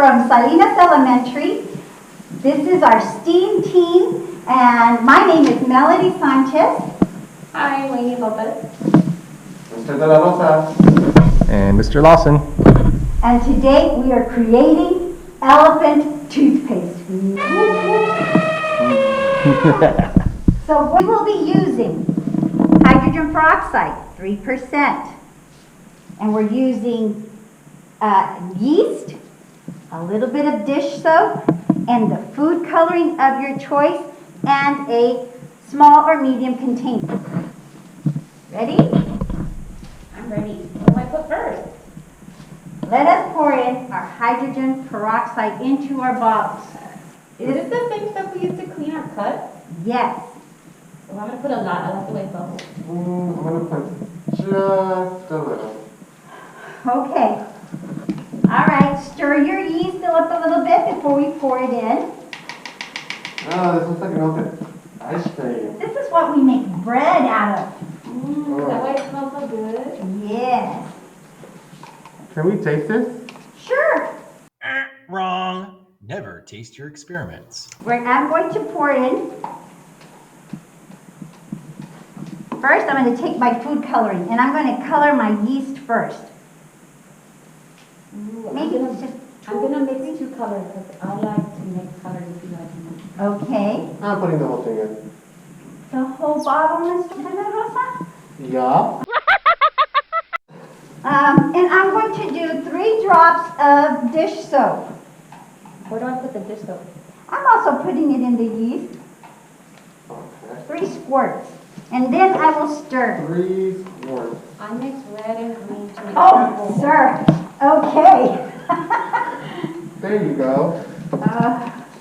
from Salinas Elementary. This is our STEAM team, and my name is Melody Sanchez. Hi, Lainey Lopez. Mr. De La Rosa. And Mr. Lawson. And today we are creating elephant toothpaste. So we will be using hydrogen peroxide, 3%. And we're using yeast, a little bit of dish soap, and the food coloring of your choice, and a small or medium container. Ready? I'm ready. What do I put first? Let us pour in our hydrogen peroxide into our bottles. Is this the same stuff we use to clean our cuts? Yes. Well, I'm going to put a lot. I like the way it bubbles. I'm going to put just a little. Okay. All right, stir your yeast up a little bit before we pour it in. Oh, this looks like an open ice cream. This is what we make bread out of. That way it smells so good. Yes. Can we taste this? Sure. Wrong. Never taste your experiments. I'm going to pour in. First, I'm going to take my food coloring, and I'm going to color my yeast first. Maybe it's just I'm going to mix 2 colors because I like to mix colors if you like to. okay. I'm putting the whole thing in. The whole bottle, Mr. De La Rosa? Yeah. And I'm going to do 3 drops of dish soap. Where do I put the dish soap? I'm also putting it in the yeast. Okay. 3 squirts. And then I will stir. 3 squirts. I mix red and green to make Oh, purple. sir. Okay. There you go.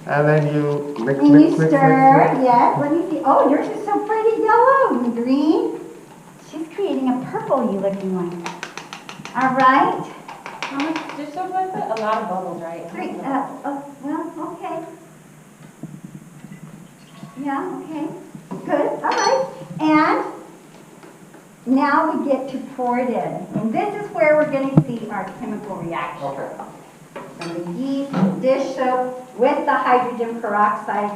And then you mix, And mix, you mix, stir, mix, mix. yes. Let me see. Oh, yours is so pretty yellow and green. She's creating a purple-y looking one. All right. How much dish soap do I put? A lot of bubbles, right? 3, well, okay. Yeah, okay. Good, all right. And now we get to pour it in. And this is where we're going to see our chemical reaction. Okay. From the yeast, dish soap, with the hydrogen peroxide.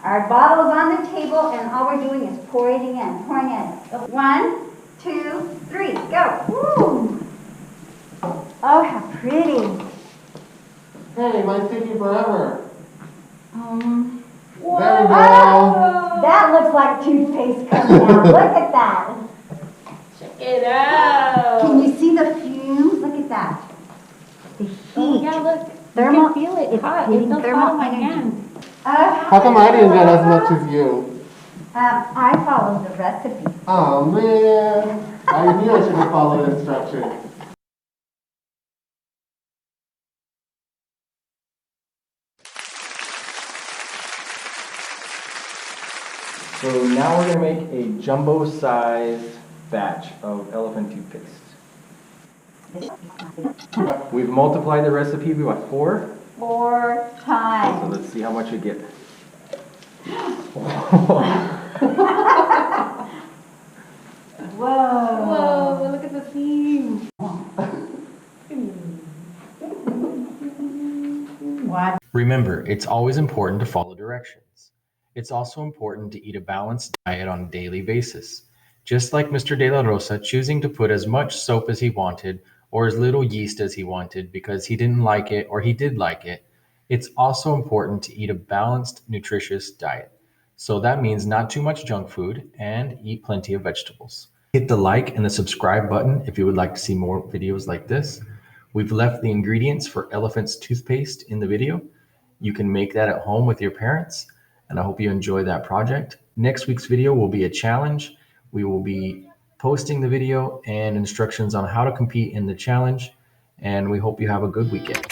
Our bottle's on the table, and all we're doing is pouring it in, pouring it in. 1, 2, 3, go. Woo! Oh, how pretty. Hey, mine's taking forever. Whoa. There we go. That looks like toothpaste coming out. Look at that. Check it out. Can you see the fumes? Look at that. The heat. Oh, yeah, look. Thermal, You can feel it. it's Hot. hitting It's so thermal hot on my energy. hand. How come I didn't get as much as you? I followed the recipe. Oh man, I knew I should have followed instructions. So now we're going to make a jumbo-sized batch of elephant toothpaste. We've multiplied the recipe by 4. 4 So times. let's see how much we get. Whoa. Whoa, look at the theme. What? Remember, it's always important to follow directions. It's also important to eat a balanced diet on a daily basis. Just like Mr. De La Rosa choosing to put as much soap as he wanted or as little yeast as he wanted because he didn't like it or he did like it, it's also important to eat a balanced, nutritious diet. So that means not too much junk food and eat plenty of vegetables. Hit the like and the subscribe button if you would like to see more videos like this. We've left the ingredients for Elephant's toothpaste in the video. You can make that at home with your parents, and I hope you enjoy that project. Next week's video will be a challenge. We will be posting the video and instructions on how to compete in the challenge, and we hope you have a good weekend.